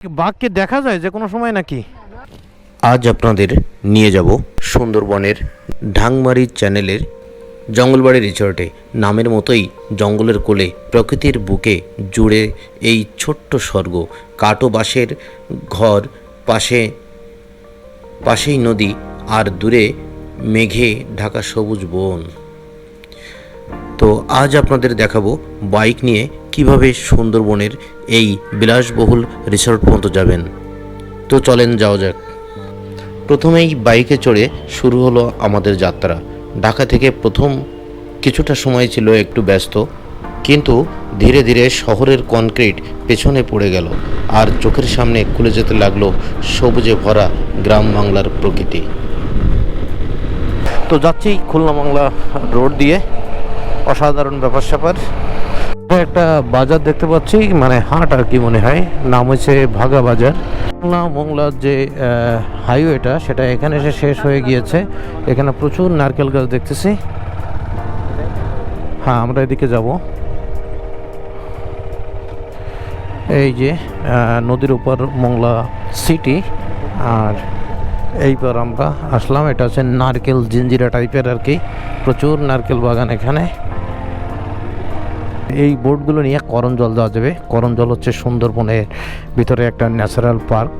বাঘকে দেখা যায় যে কোনো সময় নাকি? আজ আপনাদের নিয়ে যাব সুন্দরবনের ঢাংমারি চ্যানেলের জঙ্গলবাড়ি রিসর্টে। নামের মতোই জঙ্গলের কোলে প্রকৃতির বুকে জুড়ে এই ছোট্ট স্বর্গ। কাটো বাঁশের ঘর, পাশেই নদী, আর দূরে মেঘে ঢাকা সবুজ বন। তো আজ আপনাদের দেখাবো বাইক নিয়ে কিভাবে সুন্দরবনের এই বিলাসবহুল রিসর্ট পর্যন্ত যাবেন। তো চলেন যাওয়া যাক। প্রথমেই বাইকে চড়ে শুরু হলো আমাদের যাত্রা। ঢাকা থেকে প্রথম কিছুটা সময় ছিল একটু ব্যস্ত, কিন্তু ধীরে ধীরে শহরের কনক্রিট পেছনে পড়ে গেল আর চোখের সামনে খুলে যেতে লাগলো সবুজে ভরা গ্রাম বাংলার প্রকৃতি। তো যাচ্ছি খুলনা বাংলা রোড দিয়ে। অসাধারণ ব্যাপার স্যাপার। একটা বাজার দেখতে পাচ্ছি, মানে হাট আর কি মনে হয়, নাম হচ্ছে ভাগা বাজার। খুলনা মংলার যে হাইওয়েটা সেটা এখানে এসে শেষ হয়ে গিয়েছে। এখানে প্রচুর নারকেল গাছ দেখতেছি। হ্যাঁ, আমরা এদিকে যাব। এই যে নদীর উপর মংলা সিটি, আর এইবার আমরা আসলাম। এটা হচ্ছে নারকেল জিঞ্জিরা টাইপের আর কি, প্রচুর নারকেল বাগান এখানে। এই বোটগুলো নিয়ে করঞ্জল যাওয়া যাবে। করঞ্জল হচ্ছে সুন্দরবনের ভিতরে একটা ন্যাচারাল পার্ক।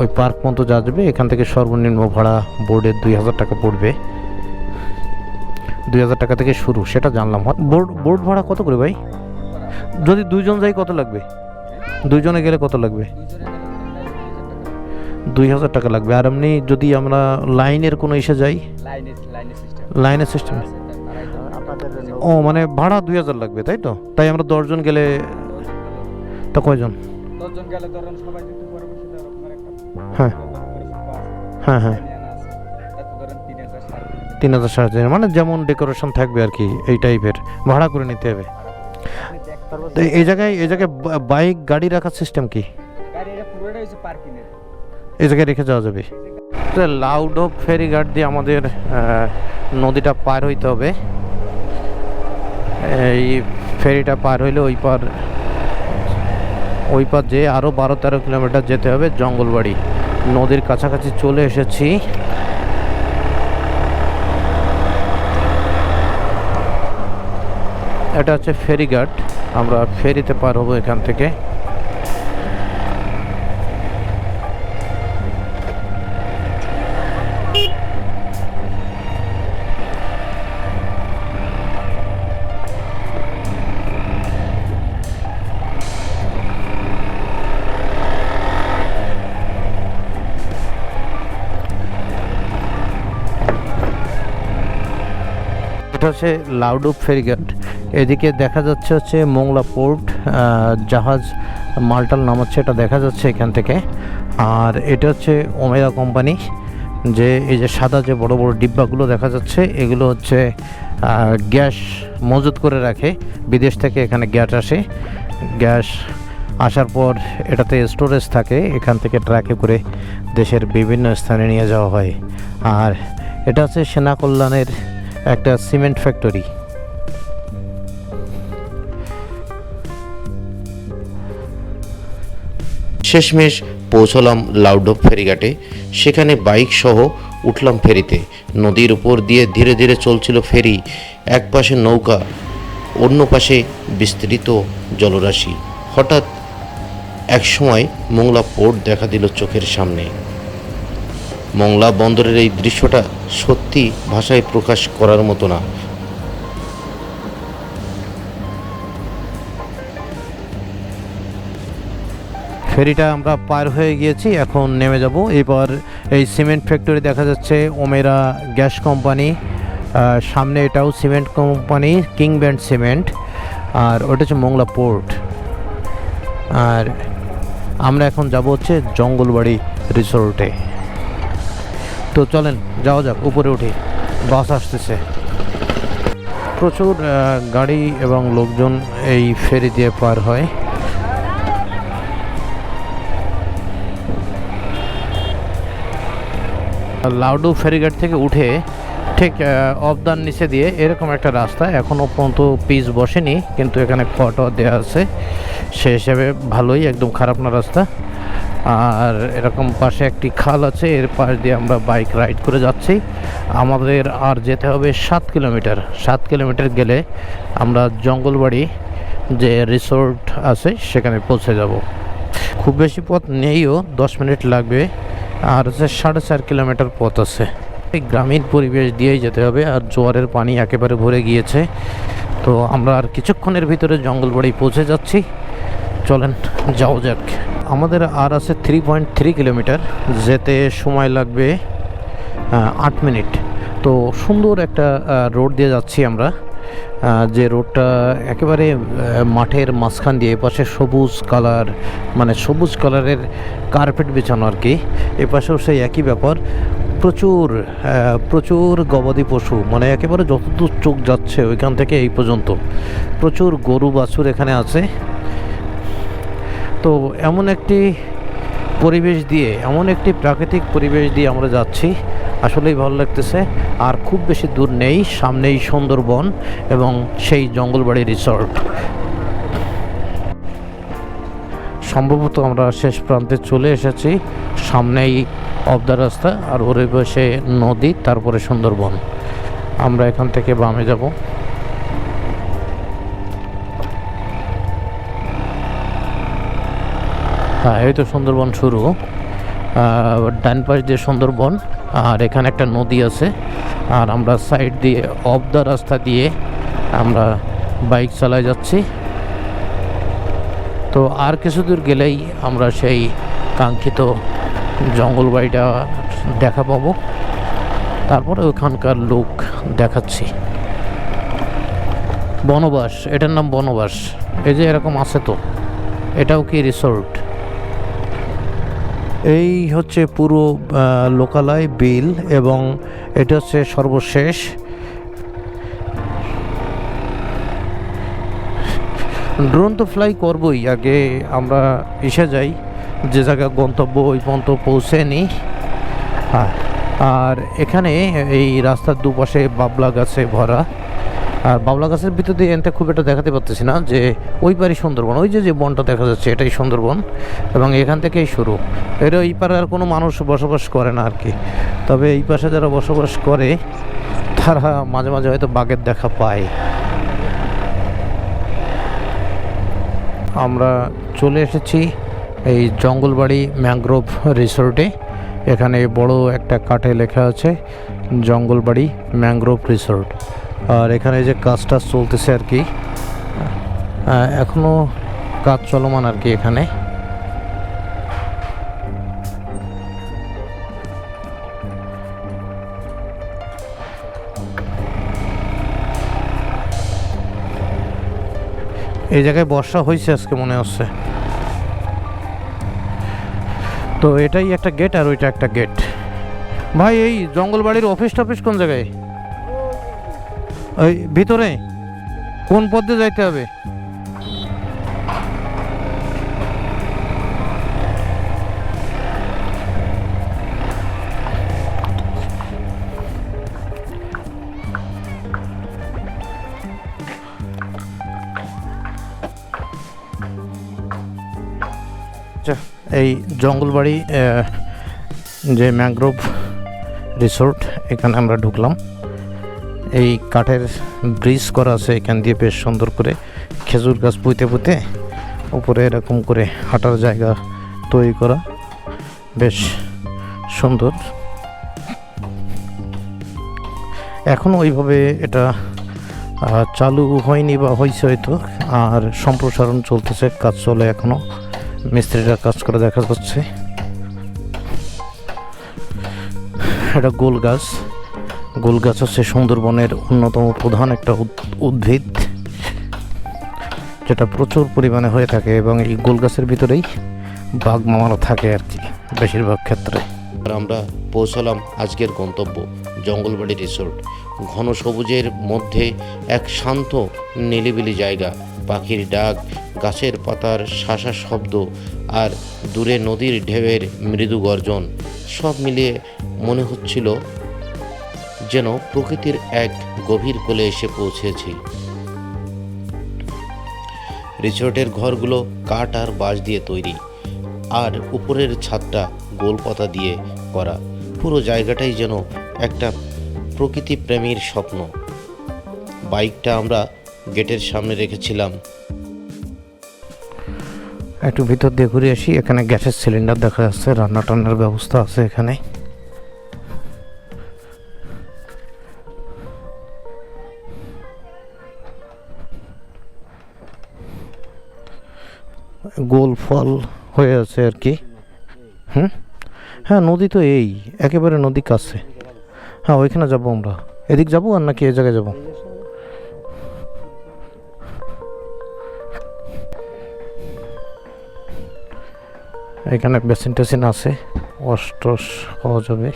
ওই পার্ক পর্যন্ত যাওয়া যাবে। এখান থেকে সর্বনিম্ন ভাড়া বোর্ডের 2000 টাকা পড়বে। 2000 টাকা থেকে শুরু, সেটা জানলাম। বোর্ড ভাড়া কত করে ভাই? যদি দুইজন যাই কত লাগবে? দুইজনে গেলে কত লাগবে? 2000 টাকা লাগবে। আর এমনি যদি আমরা লাইনের কোনো ইসে যাই, লাইনের সিস্টেম, ও মানে ভাড়া 2000 লাগবে, তাই তো? তাই আমরা 10 জন গেলে তো কয়জন? 10 জন গেলে ধরেন সবাই যদি পরে বসে দেয় আপনার একটা, হ্যাঁ হ্যাঁ হ্যাঁ, এত ধরেন 3000 3000 সাড়ে মানে যেমন ডেকোরেশন থাকবে আর কি, এই টাইপের ভাড়া করে নিতে হবে। তো এই জায়গায় বাইক গাড়ি রাখার সিস্টেম কি? গাড়ি এটা পুরোটাই হচ্ছে পার্কিং এর, এই জায়গায় রেখে যাওয়া যাবে। তো লাউডো ফেরিঘাট দিয়ে আমাদের নদীটা পার হইতে হবে। এই ফেরিটা পার হইলে ওই পার যে আরও 12-13 কিলোমিটার যেতে হবে জঙ্গলবাড়ি। নদীর কাছাকাছি চলে এসেছি। এটা হচ্ছে ফেরিঘাট, আমরা ফেরিতে পার হবো এখান থেকে। এটা হচ্ছে লাউডুপ ফেরিঘাট। এদিকে দেখা যাচ্ছে হচ্ছে মোংলা পোর্ট, জাহাজ মালটাল নামাচ্ছে, এটা দেখা যাচ্ছে এখান থেকে। আর এটা হচ্ছে ওমেগা কোম্পানি, যে এই যে সাদা যে বড় বড় ডিব্বাগুলো দেখা যাচ্ছে, এগুলো হচ্ছে গ্যাস মজুত করে রাখে। বিদেশ থেকে এখানে গ্যাস আসে। গ্যাস আসার পর এটাতে স্টোরেজ থাকে, এখান থেকে ট্রাকে করে দেশের বিভিন্ন স্থানে নিয়ে যাওয়া হয়। আর এটা হচ্ছে সেনা কল্যাণের একটা সিমেন্ট ফ্যাক্টরি। শেষমেশ পৌঁছলাম লাউডোপ ফেরিঘাটে। সেখানে বাইক সহ উঠলাম ফেরিতে। নদীর উপর দিয়ে ধীরে ধীরে চলছিল ফেরি। এক পাশে নৌকা, অন্য পাশে বিস্তৃত জলরাশি। হঠাৎ একসময় মোংলা পোর্ট দেখা দিল চোখের সামনে। মোংলা বন্দরের এই দৃশ্যটা সত্যি ভাষায় প্রকাশ করার মতো না। ফেরিটা আমরা পার হয়ে গিয়েছি, এখন নেমে যাব। এবার এই সিমেন্ট ফ্যাক্টরি দেখা যাচ্ছে, ওমেরা গ্যাস কোম্পানি। সামনে এটাও cement company, King Brand Cement. আর ওটা হচ্ছে মোংলা পোর্ট। আর আমরা এখন যাব হচ্ছে জঙ্গলবাড়ি রিসোর্টে। তো চলেন যাওয়া যাক, উপরে উঠি। বাস আসতেছে। প্রচুর গাড়ি এবং লোকজন এই ফেরি দিয়ে পার হয়। লাউডু ফেরিঘাট থেকে উঠে ঠিক অবদান নিচে দিয়ে এরকম একটা রাস্তা, এখনও পর্যন্ত পিচ বসেনি, কিন্তু এখানে খড় দেওয়া আছে, সে হিসাবে ভালোই, একদম খারাপ না রাস্তা। আর এরকম পাশে একটি খাল আছে, এর পাশ দিয়ে আমরা বাইক রাইড করে যাচ্ছি। আমাদের আর যেতে হবে 7 কিলোমিটার। 7 কিলোমিটার গেলে আমরা জঙ্গলবাড়ি যে রিসোর্ট আছে সেখানে পৌঁছে যাব। খুব বেশি পথ নেইও, 10 মিনিট লাগবে। আর হচ্ছে 4.5 কিলোমিটার পথ আছে। এই গ্রামীণ পরিবেশ দিয়েই যেতে হবে, আর জোয়ারের পানি একেবারে ভরে গিয়েছে। তো আমরা আর কিছুক্ষণের ভিতরে জঙ্গলবাড়ি পৌঁছে যাচ্ছি। চলেন যাও যাক। আমাদের আর আছে 3.3 কিলোমিটার, যেতে সময় লাগবে 8 মিনিট। তো সুন্দর একটা রোড দিয়ে যাচ্ছি আমরা, যে রোডটা একেবারে মাঠের মাঝখান দিয়ে, এপাশে সবুজ কালার, মানে সবুজ কালারের কার্পেট বিছানো আর কি। এপাশেও সেই একই ব্যাপার, প্রচুর গবাদি পশু, মানে একেবারে যতদূর চোখ যাচ্ছে ওইখান থেকে এই পর্যন্ত প্রচুর গরু বাছুর এখানে আছে। তো এমন একটি পরিবেশ দিয়ে, এমন একটি প্রাকৃতিক পরিবেশ দিয়ে আমরা যাচ্ছি, আসলেই ভালো লাগতেছে। আর খুব বেশি দূর নেই, সামনেই সুন্দরবন এবং সেই জঙ্গলবাড়ি রিসর্ট। সম্ভবত আমরা শেষ প্রান্তে চলে এসেছি, সামনেই অবদা রাস্তা, আর ওর পাশে নদী, তারপরে সুন্দরবন। আমরা এখান থেকে বামে যাব। হ্যাঁ, এই তো সুন্দরবন শুরু, ডান পাশ দিয়ে সুন্দরবন, আর এখানে একটা নদী আছে। আর আমরা সাইড দিয়ে অবদা রাস্তা দিয়ে আমরা বাইক চালায় যাচ্ছি। তো আর কিছু দূর গেলেই আমরা সেই কাঙ্ক্ষিত জঙ্গলবাড়িটা দেখা পাবো। তারপরে ওখানকার লোক দেখাচ্ছি। বনবাস, এটার নাম বনবাস। এই যে এরকম আছে, তো এটাও কি রিসোর্ট? এই হচ্ছে পুরো লোকালয় বিল, এবং এটা হচ্ছে সর্বশেষ। ড্রোন তো ফ্লাই করবই, আগে আমরা এসে যাই যে জায়গা গন্তব্য, ওই পর্যন্ত পৌঁছে নিই। হ্যাঁ, আর এখানে এই রাস্তার দুপাশে বাবলা গাছে ভরা। আর বাবলা গাছের ভিতর দিয়ে এনতে খুব একটা দেখাতে পারতেছি না, যে ওই পারে সুন্দরবন, ওই যে বনটা দেখা যাচ্ছে এটাই সুন্দরবন, এবং এখান থেকেই শুরু। এটা এই পারে আর কোনো মানুষ বসবাস করে না আর কি। তবে এই পাশে যারা বসবাস করে তারা মাঝে মাঝে হয়তো বাঘের দেখা পায়। আমরা চলে এসেছি এই জঙ্গলবাড়ি ম্যানগ্রোভ রিসোর্টে। এখানে বড় একটা কাঠে লেখা আছে জঙ্গলবাড়ি ম্যানগ্রোভ রিসোর্ট। আর এখানে যে কাজটা চলতেছে আর কি, এখনো কাজ চলমান আর কি এখানে। এই জায়গায় বর্ষা হয়েছে আজকে মনে হচ্ছে। তো এটাই একটা গেট, আর ওইটা একটা গেট। ভাই, এই জঙ্গলবাড়ির অফিস টফিস কোন জায়গায়? ওই ভিতরে কোন পথে যাইতে হবে? এই জঙ্গলবাড়ি যে ম্যানগ্রোভ রিসোর্ট, এখানে আমরা ঢুকলাম। এই কাঠের ব্রিজ করা আছে এখান দিয়ে, বেশ সুন্দর করে খেজুর গাছ পুঁতে পুঁতে উপরে এরকম করে হাঁটার জায়গা তৈরি করা, বেশ সুন্দর। এখনও ওইভাবে এটা চালু হয়নি, বা হয়েছে হয়তো, আর সম্প্রসারণ চলতেছে, কাজ চলে এখনও, মিস্ত্রিরা কাজ করে দেখা যাচ্ছে। এটা গোল গাছ। গোল গাছ হচ্ছে সুন্দরবনের অন্যতম প্রধান একটা উদ্ভিদ, যেটা প্রচুর পরিমাণে হয়ে থাকে, এবং এই গোল গাছের ভিতরেই বাঘ মামারা থাকে আর কি বেশিরভাগ ক্ষেত্রে। আর আমরা পৌঁছালাম আজকের গন্তব্য জঙ্গলবাড়ি রিসোর্ট। ঘন সবুজের মধ্যে এক শান্ত নিলিবিলি জায়গা, পাখির ডাক, গাছের পাতার শাসা শব্দ, আর দূরে নদীর ঢেউয়ের মৃদু গর্জন, সব মিলিয়ে মনে হচ্ছিল যেন প্রকৃতির এক গভীর কোলে এসে পৌঁছেছি। রিসোর্টের ঘরগুলো কাঠ আর বাঁশ দিয়ে তৈরি, আর উপরের ছাদটা গোলপাতা দিয়ে করা। পুরো জায়গাটাই যেন একটা প্রকৃতি প্রেমীর স্বপ্ন। বাইকটা আমরা গেটের সামনে রেখেছিলাম। একটু ভিতর দিয়ে ঘুরে আসি। এখানে গ্যাসের সিলিন্ডার দেখা যাচ্ছে, রান্না টান্নার ব্যবস্থা আছে এখানে। গোল ফল হয়ে আছে আর কি। হ্যাঁ, নদী তো এই একেবারে নদী কাছে। হ্যাঁ, ওইখানে যাবো আমরা। এদিক যাবো আর নাকি এই জায়গায় যাবো? এখানে বেসিন টেসিন আছে, ওয়াশ টস পাওয়া যাবে।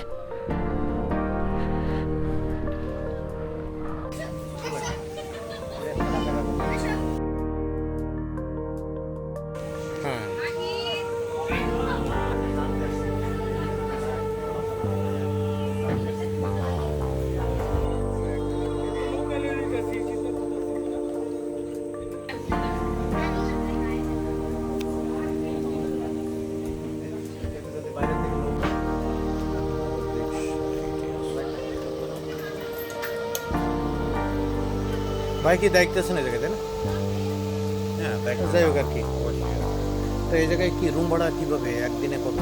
ভাই কি দায়িত্ব আছে না জায়গাতে? না, হ্যাঁ, যাই হোক আর কি। তো এই জায়গায় কি রুম ভাড়া কিভাবে, একদিনে কত?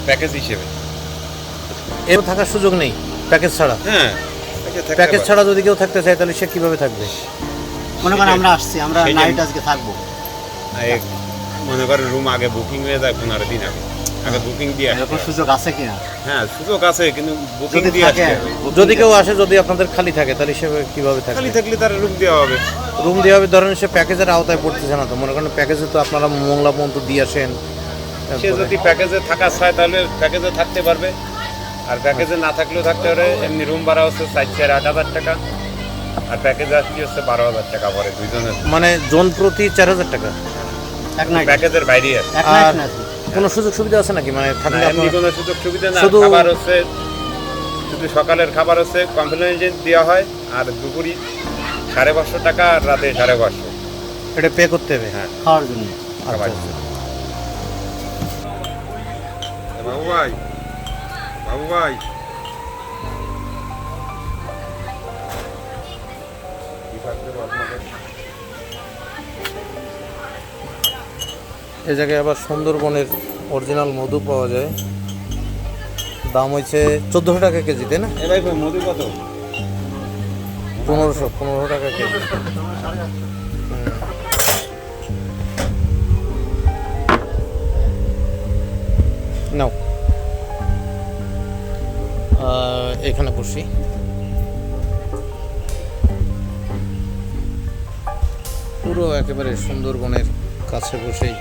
প্যাকেজ হিসেবে এর থাকার সুযোগ নেই প্যাকেজ ছাড়া? হ্যাঁ, প্যাকেজ ছাড়া যদি কেউ থাকতে চায় তাহলে সে কিভাবে থাকবে? মনে করেন আমরা আসছি, আমরা সেই নাইট আজকে থাকবো, মনে করেন রুম আগে বুকিং হয়ে যায় 15 দিন আগে বুকিং দিয়ে আসতে এরকম হয়। সুযোগ আছে কিনা? হ্যাঁ, সুযোগ আছে, কিন্তু বুকিং যদি দিয়ে আসতে থাকে, হবে। যদি কেউ আসে, যদি আপনাদের খালি থাকে তাহলে সে কিভাবে থাকবে? খালি থাকলে তার রুম দেওয়া হবে। রুম দেওয়া হবে, ধরেন সে প্যাকেজের আওতায় পড়তেছে না তো। মনে করেন প্যাকেজে তো আপনারা মোংলা পর্যন্ত দিয়ে আসেন, সে যদি প্যাকেজে থাকা চায় তাহলে প্যাকেজে থাকতে পারবে, আর প্যাকেজে না থাকলেও থাকতে পারে। এমনি রুম ভাড়া হচ্ছে 4,000 টাকা, আর প্যাকেজে আসলে হচ্ছে 12,000 টাকা পরে দুইজনের। মানে জন প্রতি 4,000 টাকা এক নাইট, প্যাকেজের বাইরে আছে। এক নাইট আর না কোনো সুযোগ সুবিধা আছে নাকি? মানে থাকলে এমনি আপনারা- কোনো সুযোগ সুবিধা না। শুধু- খাবার হচ্ছে শুধু সকালের খাবার হচ্ছে কমপ্লিমেন্টারি দেওয়া হয়, আর দুপুরি 550 টাকা, আর রাতে 550। এটা পে করতে হবে? হ্যাঁ, খাওয়ার জন্য। খাবার। আচ্ছা। বাবু ভাই, বাবু ভাই, এই জায়গায় আবার সুন্দরবনের অরিজিনাল মধু পাওয়া যায়। দাম হয়েছে 1400 টাকা কেজি, তাই না? এ ভাই মধু কত? 1500 টাকা কেজি। নাও, এখানে বসি। পুরো একেবারে সুন্দরবনের কাছে বসেই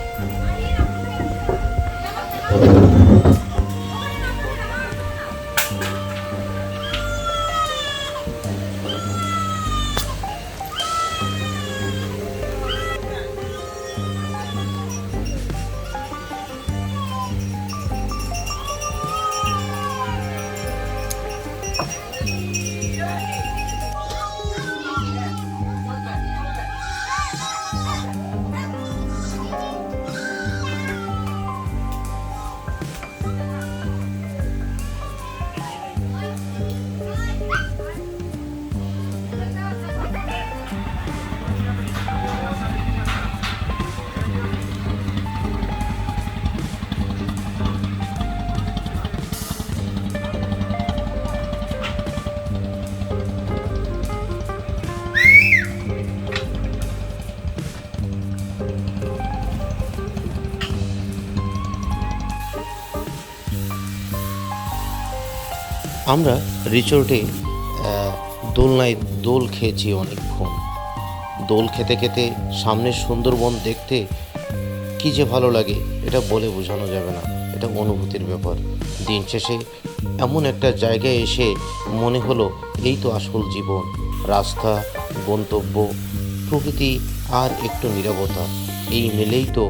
আমরা রিসোর্টে দোলনায় দোল খেয়েছি অনেকক্ষণ। দোল খেতে খেতে সামনের সুন্দরবন দেখতে কী যে ভালো লাগে এটা বলে বোঝানো যাবে না, এটা অনুভূতির ব্যাপার। দিন শেষে এমন একটা জায়গায় এসে মনে হলো এই তো আসল জীবন। রাস্তা, গন্তব্য, প্রকৃতি আর একটু নীরবতা, এই মিলেই তো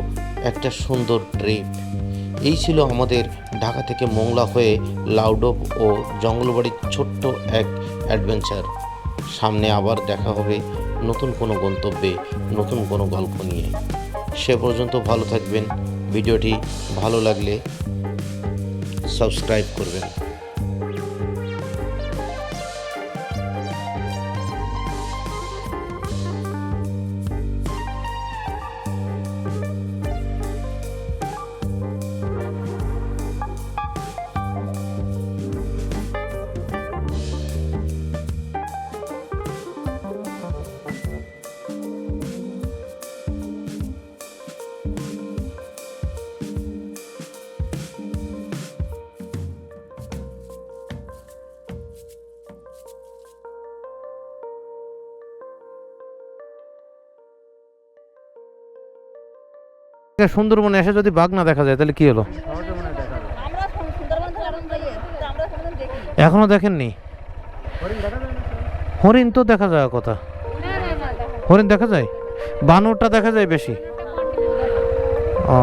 একটা সুন্দর ট্রিপ। এই ছিল আমাদের ঢাকা থেকে মোংলা হয়ে লাউডোব ও জঙ্গলবাড়ির ছোট্ট এক অ্যাডভেঞ্চার। সামনে আবার দেখা হবে নতুন কোনো গন্তব্যে, নতুন কোনো গল্প নিয়ে। সে পর্যন্ত ভালো থাকবেন। ভিডিওটি ভালো লাগলে সাবস্ক্রাইব করবেন। সুন্দরবনে এসে যদি বাঘ না দেখা যায় তাহলে কি হলো? আমরা সুন্দরবন থেকে আরম্ভ করি, কিন্তু আমরা কোনোদিন দেখিনি। এখনো দেখেননি? হরিণ তো দেখা যায় কথা। হরিণ দেখা যায়, বানরটা দেখা যায় বেশি। ও